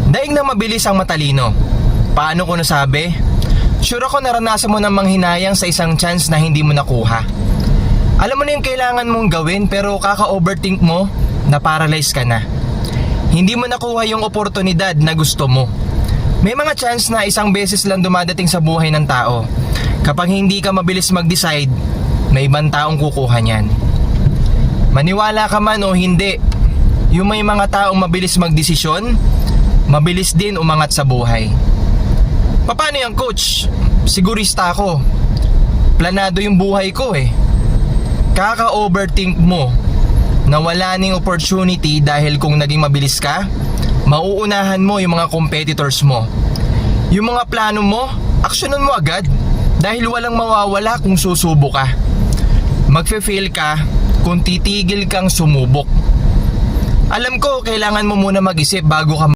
Daig na mabilis ang matalino. Paano ko nasabi? Sure ako naranasan mo ng manghinayang sa isang chance na hindi mo nakuha. Alam mo na yung kailangan mong gawin pero kaka-overthink mo, na-paralyze ka na. Hindi mo nakuha yung oportunidad na gusto mo. May mga chance na isang beses lang dumadating sa buhay ng tao. Kapag hindi ka mabilis mag-decide, may ibang taong kukuha niyan. Maniwala ka man o hindi, yung may mga taong mabilis magdesisyon, mabilis din umangat sa buhay. Paano yan, coach? Sigurista ako. Planado yung buhay ko eh. Kaka-overthink mo na wala ning opportunity dahil kung naging mabilis ka, mauunahan mo yung mga competitors mo. Yung mga plano mo, aksyonan mo agad dahil walang mawawala kung susubo ka. Magfe-fail ka kung titigil kang sumubok. Alam ko, kailangan mo muna mag-isip bago ka